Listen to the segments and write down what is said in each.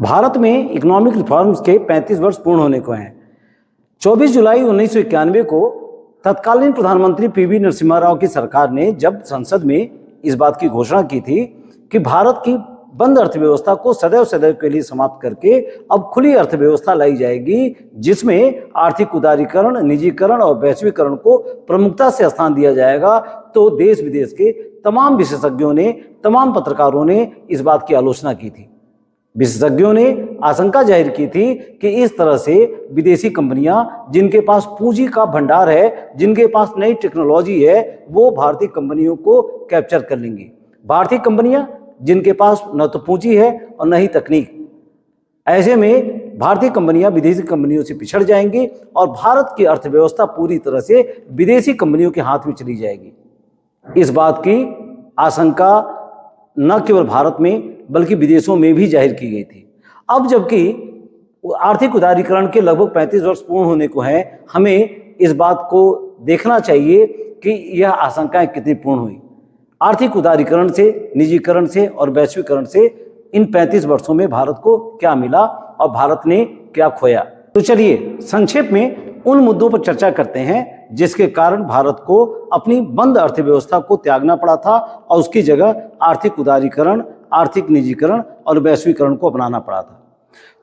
भारत में economic reforms के 35 वर्ष पूर्ण होने को हैं। 24 जुलाई 1991 को तत्कालीन प्रधानमंत्री पीवी नरसिम्हा राव की सरकार ने जब संसद में इस बात की घोषणा की थी कि भारत की बंद अर्थव्यवस्था को सदैव सदैव के लिए समाप्त करके अब खुली अर्थव्यवस्था लाई जाएगी, जिसमें आर्थिक उदारीकरण, निजीकरण और वैश्वीकरण को प्रमुखता से स्थान दिया जाएगा, तो देश विदेश के तमाम विशेषज्ञों ने, तमाम पत्रकारों ने इस बात की आलोचना की थी। विशेषज्ञों ने आशंका जाहिर की थी कि इस तरह से विदेशी कंपनियां, जिनके पास पूंजी का भंडार है, जिनके पास नई टेक्नोलॉजी है, वो भारतीय कंपनियों को कैप्चर कर लेंगी। भारतीय कंपनियां जिनके पास न तो पूंजी है और न ही तकनीक, ऐसे में भारतीय कंपनियां विदेशी कंपनियों से पिछड़ जाएंगी और भारत की अर्थव्यवस्था पूरी तरह से विदेशी कंपनियों के हाथ में चली जाएगी। इस बात की आशंका न केवल भारत में बल्कि विदेशों में भी जाहिर की गई थी। अब जबकि आर्थिक उदारीकरण के लगभग 35 वर्ष पूर्ण होने को हैं, हमें इस बात को देखना चाहिए कि यह आशंकाएं कितनी पूर्ण हुई। आर्थिक उदारीकरण से, निजीकरण से और वैश्वीकरण से इन 35 वर्षों में भारत को क्या मिला और भारत ने क्या खोया। तो चलिए संक्षेप में उन मुद्दों पर चर्चा करते हैं जिसके कारण भारत को अपनी बंद अर्थव्यवस्था को त्यागना पड़ा था और उसकी जगह आर्थिक उदारीकरण, आर्थिक निजीकरण और वैश्वीकरण को अपनाना पड़ा था।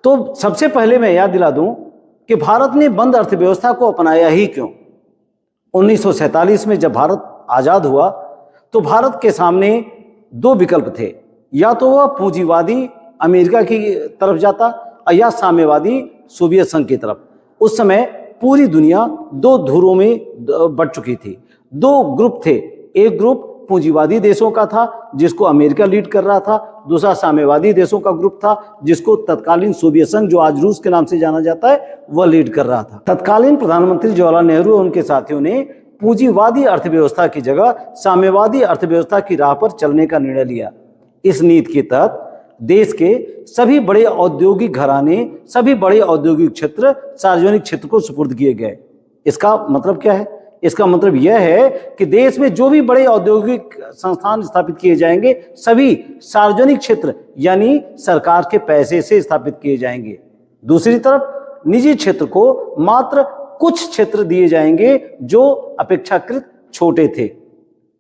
तो सबसे पहले मैं याद दिला दूं कि भारत ने बंद अर्थव्यवस्था को अपनाया ही क्यों। 1947 में जब भारत आजाद हुआ तो भारत के सामने दो विकल्प थे, या तो वह पूंजीवादी अमेरिका की तरफ जाता या साम्यवादी सोवियत संघ की तरफ। उस समय पूरी दुनिया दो धुरों में बंट चुकी थी। दो ग्रुप थे, एक ग्रुप पूंजीवादी देशों का था जिसको अमेरिका लीड कर रहा था, दूसरा साम्यवादी देशों का ग्रुप था जिसको तत्कालीन सोवियत संघ, जो आज रूस के नाम से जाना जाता है, वह लीड कर रहा था। तत्कालीन प्रधानमंत्री जवाहरलाल नेहरू और उनके साथियों ने पूंजीवादी अर्थव्यवस्था की जगह साम्यवादी अर्थव्यवस्था की राह पर चलने का निर्णय लिया। इस नीति के तहत देश के सभी बड़े औद्योगिक घराने, सभी बड़े औद्योगिक क्षेत्र सार्वजनिक क्षेत्र को सुपुर्द किए गए। इसका मतलब क्या है? इसका मतलब यह है कि देश में जो भी बड़े औद्योगिक संस्थान स्थापित किए जाएंगे, सभी सार्वजनिक क्षेत्र यानी सरकार के पैसे से स्थापित किए जाएंगे। दूसरी तरफ निजी क्षेत्र को मात्र कुछ क्षेत्र दिए जाएंगे जो अपेक्षाकृत छोटे थे।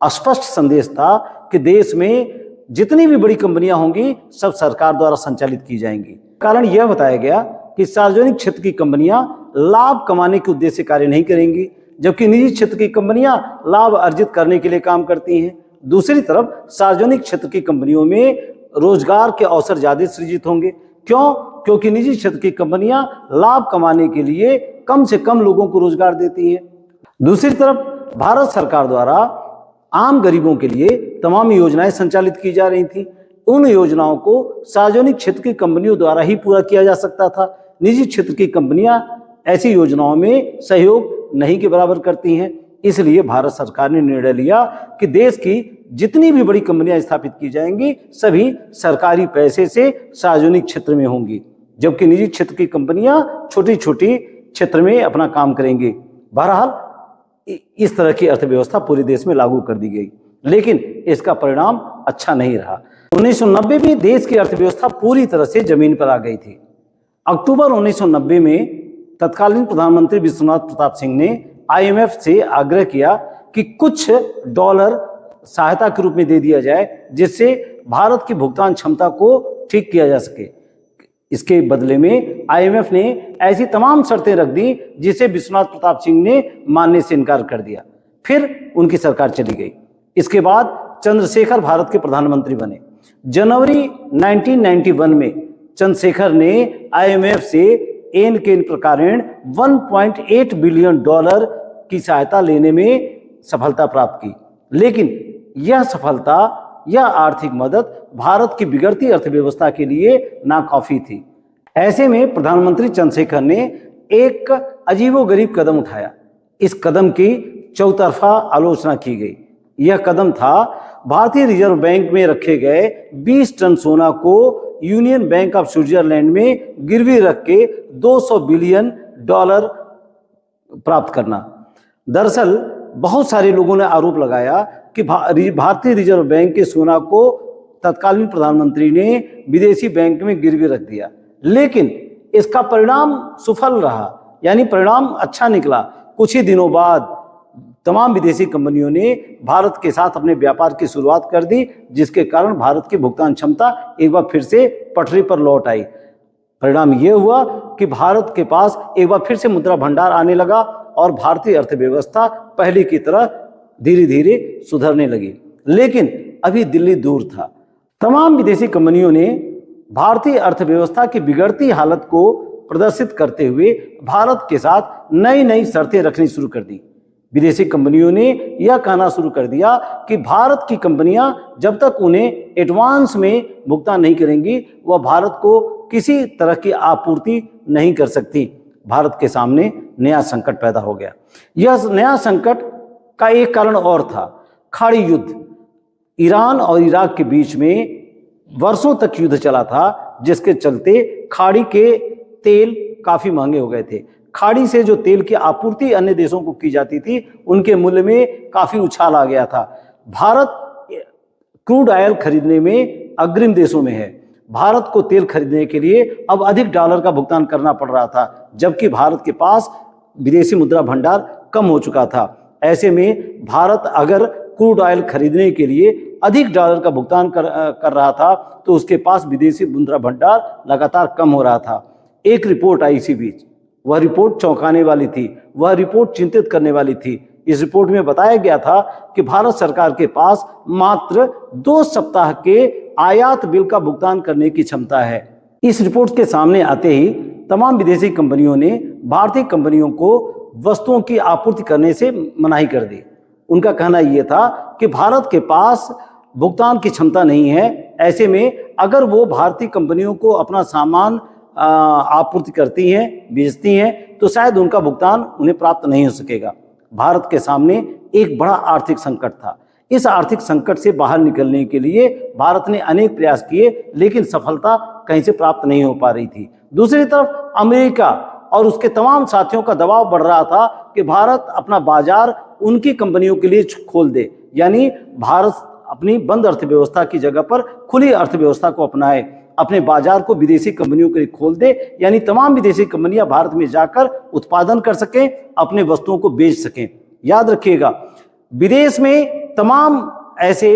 स्पष्ट संदेश था कि देश में जितनी भी बड़ी कंपनियां होंगी सब सरकार द्वारा संचालित की जाएंगी। कारण यह बताया गया कि सार्वजनिक क्षेत्र की कंपनियां लाभ कमाने के उद्देश्य से कार्य नहीं करेंगी, जबकि निजी क्षेत्र की कंपनियां लाभ अर्जित करने के लिए काम करती हैं। दूसरी तरफ सार्वजनिक क्षेत्र की कंपनियों में रोजगार के अवसर ज्यादा सृजित होंगे। क्यों? क्योंकि निजी क्षेत्र की कंपनियां लाभ कमाने के लिए कम से कम लोगों को रोजगार देती हैं। दूसरी तरफ भारत सरकार द्वारा आम गरीबों के लिए तमाम योजनाएं संचालित की जा रही थी। उन योजनाओं को सार्वजनिक क्षेत्र की कंपनियों द्वारा ही पूरा किया जा सकता था। निजी क्षेत्र की कंपनियां ऐसी योजनाओं में सहयोग नहीं के बराबर करती हैं। इसलिए भारत सरकार ने निर्णय लिया कि देश की जितनी भी बड़ी कंपनियां स्थापित की जाएंगी सभी सरकारी पैसे से सार्वजनिक क्षेत्र में होंगी, जबकि निजी क्षेत्र की कंपनियां छोटी छोटी क्षेत्र में अपना काम करेंगी। बहरहाल इस तरह की अर्थव्यवस्था पूरे देश में लागू कर दी गई, लेकिन इसका परिणाम अच्छा नहीं रहा। 1990 में देश की अर्थव्यवस्था पूरी तरह से जमीन पर आ गई थी। अक्टूबर 1990 में तत्कालीन प्रधानमंत्री विश्वनाथ प्रताप सिंह ने IMF से आग्रह किया कि कुछ डॉलर सहायता के रूप में दे दिया जाए, जिससे भारत की भुगतान क्षमता को ठीक किया जा सके। इसके बदले में IMF ने ऐसी तमाम शर्तें रख दी जिसे विश्वनाथ प्रताप सिंह ने मानने से इनकार कर दिया। फिर उनकी सरकार चली गई। इसके बाद चंद्रशेखर भारत के प्रधानमंत्री बने। जनवरी 1991 में चंद्रशेखर ने IMF से एन के प्रकारेण 1.8 बिलियन डॉलर की सहायता लेने में सफलता प्राप्त की, लेकिन यह सफलता, यह आर्थिक मदद भारत की बिगड़ती अर्थव्यवस्था के लिए नाकाफी थी। ऐसे में प्रधानमंत्री चंद्रशेखर ने एक अजीबोगरीब कदम उठाया। इस कदम की चौतरफा आलोचना की गई। यह कदम था भारतीय रिजर्व बैंक में रखे गए 20 टन सोना को यूनियन बैंक ऑफ स्विट्जरलैंड में गिरवी रख के 200 बिलियन डॉलर प्राप्त करना। दरअसल बहुत सारे लोगों ने आरोप लगाया कि भारतीय रिजर्व बैंक के सोना को तत्कालीन प्रधानमंत्री ने विदेशी बैंक में गिरवी रख दिया। लेकिन इसका परिणाम सुफल रहा, यानी परिणाम अच्छा निकला। कुछ ही दिनों बाद तमाम विदेशी कंपनियों ने भारत के साथ अपने व्यापार की शुरुआत कर दी, जिसके कारण भारत की भुगतान क्षमता एक बार फिर से पटरी पर लौट आई। परिणाम यह हुआ कि भारत के पास एक बार फिर से मुद्रा भंडार आने लगा और भारतीय अर्थव्यवस्था पहले की तरह धीरे धीरे सुधरने लगी। लेकिन अभी दिल्ली दूर था। तमाम विदेशी कंपनियों ने भारतीय अर्थव्यवस्था की बिगड़ती हालत को प्रदर्शित करते हुए भारत के साथ नई नई शर्तें रखनी शुरू कर दी। विदेशी कंपनियों ने यह कहना शुरू कर दिया कि भारत की कंपनियां जब तक उन्हें एडवांस में भुगतान नहीं करेंगी, वह भारत को किसी तरह की आपूर्ति नहीं कर सकती। भारत के सामने नया संकट पैदा हो गया। यह नया संकट का एक कारण और था, खाड़ी युद्ध। ईरान और इराक के बीच में वर्षों तक युद्ध चला था, जिसके चलते खाड़ी के तेल काफी महंगे हो गए थे। खाड़ी से जो तेल की आपूर्ति अन्य देशों को की जाती थी, उनके मूल्य में काफी उछाल आ गया था। भारत क्रूड ऑयल खरीदने में अग्रिम देशों में है। भारत को तेल खरीदने के लिए अब अधिक डॉलर का भुगतान करना पड़ रहा था, जबकि भारत के पास विदेशी मुद्रा भंडार कम हो चुका था। ऐसे में भारत अगर क्रूड ऑयल खरीदने के लिए अधिक डॉलर का भुगतान कर रहा था, तो उसके पास विदेशी मुद्रा भंडार लगातार कम हो रहा था। एक रिपोर्ट आई इसी बीच, वह रिपोर्ट चौंकाने वाली थी, वह रिपोर्ट चिंतित करने वाली थी। इस रिपोर्ट में बताया गया था कि भारत सरकार के पास मात्र 2 सप्ताह के आयात बिल का भुगतान करने की क्षमता है। इस रिपोर्ट के सामने आते ही तमाम विदेशी कंपनियों ने भारतीय कंपनियों को वस्तुओं की आपूर्ति करने से मनाही कर दी। उनका कहना यह था कि भारत के पास भुगतान की क्षमता नहीं है। ऐसे में अगर वो भारतीय कंपनियों को अपना सामान आपूर्ति करती हैं, बेचती हैं, तो शायद उनका भुगतान उन्हें प्राप्त नहीं हो सकेगा। भारत के सामने एक बड़ा आर्थिक संकट था। इस आर्थिक संकट से बाहर निकलने के लिए भारत ने अनेक प्रयास किए, लेकिन सफलता कहीं से प्राप्त नहीं हो पा रही थी। दूसरी तरफ अमेरिका और उसके तमाम साथियों का दबाव बढ़ रहा था कि भारत अपना बाजार उनकी कंपनियों के लिए खोल दे, यानी भारत अपनी बंद अर्थव्यवस्था की जगह पर खुली अर्थव्यवस्था को अपनाए, अपने बाजार को विदेशी कंपनियों के लिए खोल दे, यानी तमाम विदेशी कंपनियां भारत में जाकर उत्पादन कर सकें, अपने वस्तुओं को बेच सकें। याद रखिएगा, विदेश में तमाम ऐसे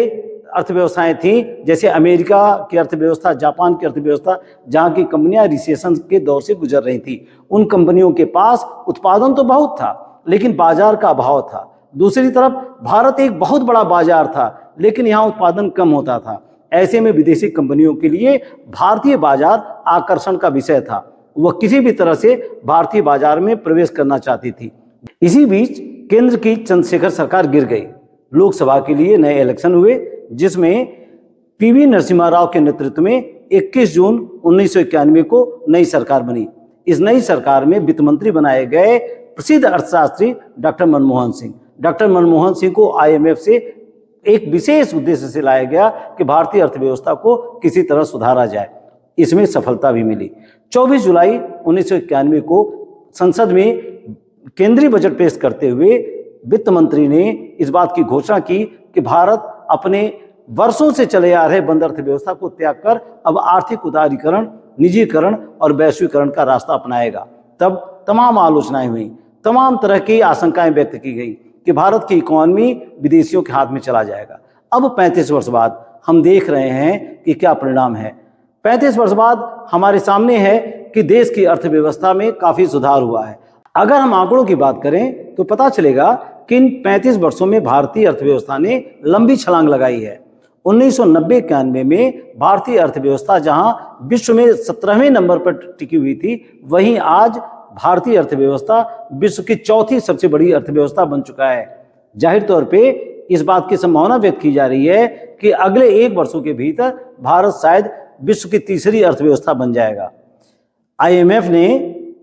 अर्थव्यवस्थाएं थीं, जैसे अमेरिका की अर्थव्यवस्था, जापान की अर्थव्यवस्था, जहां की कंपनियां रिसेशन के दौर से गुजर रही थी। उन कंपनियों के पास उत्पादन तो बहुत था, लेकिन बाजार का अभाव था। दूसरी तरफ भारत एक बहुत बड़ा बाजार था, लेकिन यहाँ उत्पादन कम होता था। ऐसे में विदेशी कंपनियों के लिए भारतीय बाजार आकर्षण का विषय था। वह किसी भी तरह से भारतीय बाजार में प्रवेश करना चाहती थी। इसी बीच केंद्र की चंद्रशेखर सरकार गिर गई। लोकसभा के लिए नए इलेक्शन हुए, जिसमें पीवी नरसिम्हा राव के नेतृत्व में 21 जून 1991 को नई सरकार बनी। इस नई सरकार में वित्त मंत्री बनाए गए प्रसिद्ध अर्थशास्त्री डॉक्टर मनमोहन सिंह। डॉक्टर मनमोहन सिंह को IMF से एक विशेष उद्देश्य से लाया गया कि भारतीय अर्थव्यवस्था को किसी तरह सुधारा जाए। इसमें सफलता भी मिली। 24 जुलाई 1991 को संसद में केंद्रीय बजट पेश करते हुए वित्त मंत्री ने इस बात की घोषणा की कि भारत अपने वर्षों से चले आ रहे बंद अर्थव्यवस्था को त्याग कर अब आर्थिक उदारीकरण, निजीकरण और वैश्वीकरण का रास्ता अपनाएगा। तब तमाम आलोचनाएं हुई, तमाम तरह की आशंकाएं व्यक्त की गई कि भारत की इकोनॉमी विदेशियों के हाथ में चला जाएगा। अब 35 वर्ष बाद हम देख रहे हैं कि क्या परिणाम है। 35 वर्ष बाद हमारे सामने है कि देश की अर्थव्यवस्था में काफी सुधार हुआ है। अगर हम आंकड़ों की बात करें तो पता चलेगा कि इन 35 वर्षों में भारतीय अर्थव्यवस्था ने लंबी छलांग लगाई है। 1990-91 में भारतीय अर्थव्यवस्था जहां विश्व में 17वें नंबर पर टिकी हुई थी, वहीं आज भारतीय अर्थव्यवस्था विश्व की चौथी सबसे बड़ी अर्थव्यवस्था बन चुका है। जाहिर तौर पे इस बात की संभावना व्यक्त की जा रही है कि अगले 1 वर्षों के भीतर भारत शायद विश्व की तीसरी अर्थव्यवस्था बन जाएगा। IMF ने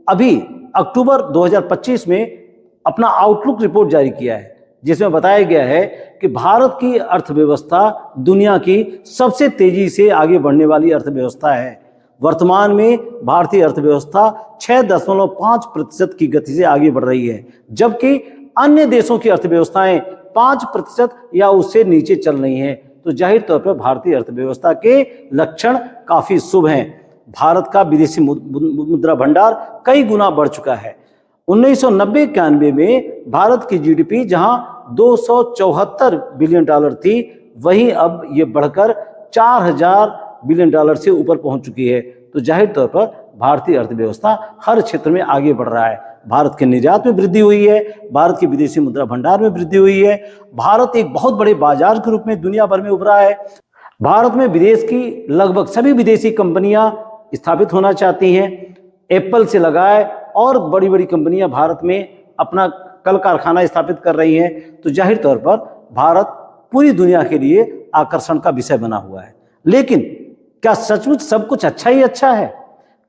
अभी अक्टूबर 2025 में अपना आउटलुक रिपोर्ट जारी किया है, जिसमें बताया गया है कि भारत की अर्थव्यवस्था दुनिया की सबसे तेजी से आगे बढ़ने वाली अर्थव्यवस्था है। वर्तमान में भारतीय अर्थव्यवस्था 6.5% की गति से आगे बढ़ रही है, जबकि अन्य देशों की अर्थव्यवस्थाएं 5% या उससे नीचे चल रही हैं। तो जाहिर तौर पर भारतीय अर्थव्यवस्था के लक्षण काफी शुभ हैं। भारत का विदेशी मुद्रा भंडार कई गुना बढ़ चुका है। 1990-91 में भारत की जीडीपी जहां 274 बिलियन डॉलर थी, वहीं अब ये बढ़कर 4000 बिलियन डॉलर से ऊपर पहुंच चुकी है। तो जाहिर तौर पर भारतीय अर्थव्यवस्था हर क्षेत्र में आगे बढ़ रहा है। भारत के निर्यात में वृद्धि हुई है, भारत के विदेशी मुद्रा भंडार में वृद्धि हुई है, भारत एक बहुत बड़े बाजार के रूप में दुनिया भर में उभरा है। भारत में विदेश की लगभग सभी विदेशी कंपनियां स्थापित होना चाहती हैं। एप्पल से लगाए और बड़ी बड़ी कंपनियां भारत में अपना कल कारखाना स्थापित कर रही हैं। तो जाहिर तौर पर भारत पूरी दुनिया के लिए आकर्षण का विषय बना हुआ है। लेकिन क्या सचमुच सब कुछ अच्छा ही अच्छा है?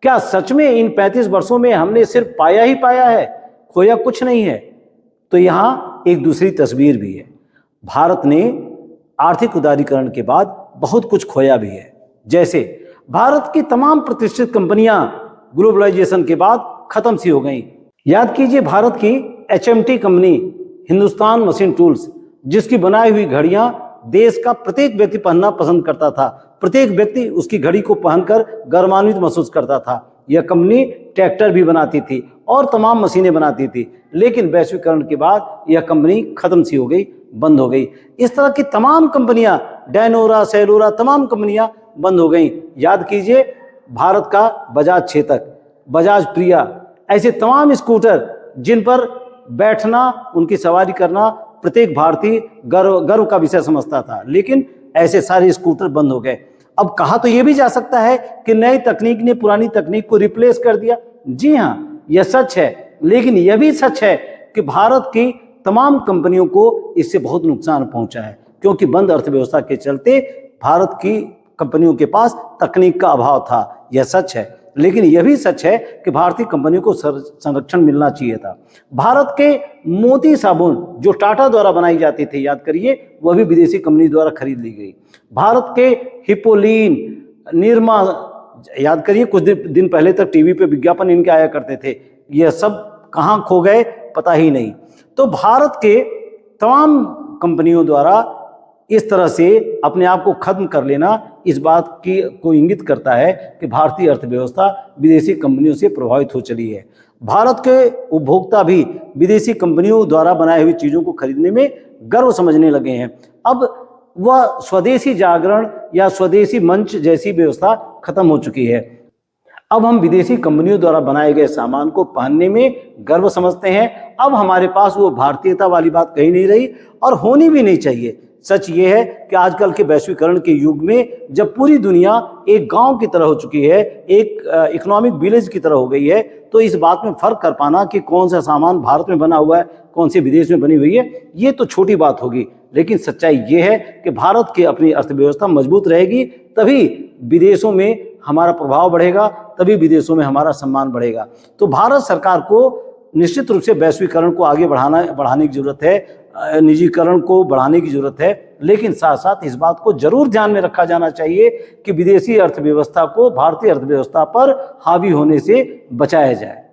क्या सच में इन 35 वर्षों में हमने सिर्फ पाया ही पाया है, खोया कुछ नहीं है? तो यहाँ एक दूसरी तस्वीर भी है। भारत ने आर्थिक उदारीकरण के बाद बहुत कुछ खोया भी है। जैसे भारत की तमाम प्रतिष्ठित कंपनियां ग्लोबलाइजेशन के बाद खत्म सी हो गई। याद कीजिए, भारत की HMT company, Hindustan machine tools, जिसकी बनाई हुई घड़ियां देश का प्रत्येक व्यक्ति पहनना पसंद करता था, प्रत्येक व्यक्ति उसकी घड़ी को पहनकर गर्वान्वित महसूस करता था। यह कंपनी ट्रैक्टर भी बनाती थी और तमाम मशीनें बनाती थी, लेकिन वैश्वीकरण के बाद यह कंपनी खत्म सी हो गई, बंद हो गई। इस तरह की तमाम कंपनियां, डायनोरा, सेलोरा, तमाम कंपनियां बंद हो गई। याद कीजिए, भारत का बजाज चेतक, बजाज प्रिया, ऐसे तमाम स्कूटर जिन पर बैठना, उनकी सवारी करना प्रत्येक भारतीय गर्व का विषय समझता था, लेकिन ऐसे सारे स्कूटर बंद हो गए। अब कहा तो यह भी जा सकता है कि नई तकनीक ने पुरानी तकनीक को रिप्लेस कर दिया। जी हाँ, यह सच है, लेकिन यह भी सच है कि भारत की तमाम कंपनियों को इससे बहुत नुकसान पहुंचा है, क्योंकि बंद अर्थव्यवस्था के चलते भारत की कंपनियों के पास तकनीक का अभाव था। यह सच है, लेकिन यह भी सच है कि भारतीय कंपनियों को संरक्षण मिलना चाहिए था। भारत के मोती साबुन जो टाटा द्वारा बनाई जाती थी, याद करिए, वह भी विदेशी कंपनी द्वारा खरीद ली गई। भारत के हिपोलिन, निरमा, याद करिए, कुछ दिन पहले तक टीवी पे विज्ञापन इनके आया करते थे, यह सब कहाँ खो गए पता ही नहीं। तो भारत के तमाम कंपनियों द्वारा इस तरह से अपने आप को खत्म कर लेना इस बात की को इंगित करता है कि भारतीय अर्थव्यवस्था विदेशी कंपनियों से प्रभावित हो चली है। भारत के उपभोक्ता भी विदेशी कंपनियों द्वारा बनाई हुई चीज़ों को खरीदने में गर्व समझने लगे हैं। अब वह स्वदेशी जागरण या स्वदेशी मंच जैसी व्यवस्था खत्म हो चुकी है। अब हम विदेशी कंपनियों द्वारा बनाए गए सामान को पहनने में गर्व समझते हैं। अब हमारे पास वो भारतीयता वाली बात कहीं नहीं रही और होनी भी नहीं चाहिए। सच ये है कि आजकल के वैश्वीकरण के युग में जब पूरी दुनिया एक गांव की तरह हो चुकी है, एक इकोनॉमिक विलेज की तरह हो गई है, तो इस बात में फर्क कर पाना कि कौन सा सामान भारत में बना हुआ है, कौन से विदेश में बनी हुई है, ये तो छोटी बात होगी। लेकिन सच्चाई ये है कि भारत की अपनी अर्थव्यवस्था मजबूत रहेगी, तभी विदेशों में हमारा प्रभाव बढ़ेगा, तभी विदेशों में हमारा सम्मान बढ़ेगा। तो भारत सरकार को निश्चित रूप से वैश्वीकरण को आगे बढ़ाने की जरूरत है, निजीकरण को बढ़ाने की जरूरत है, लेकिन साथ साथ इस बात को जरूर ध्यान में रखा जाना चाहिए कि विदेशी अर्थव्यवस्था को भारतीय अर्थव्यवस्था पर हावी होने से बचाया जाए।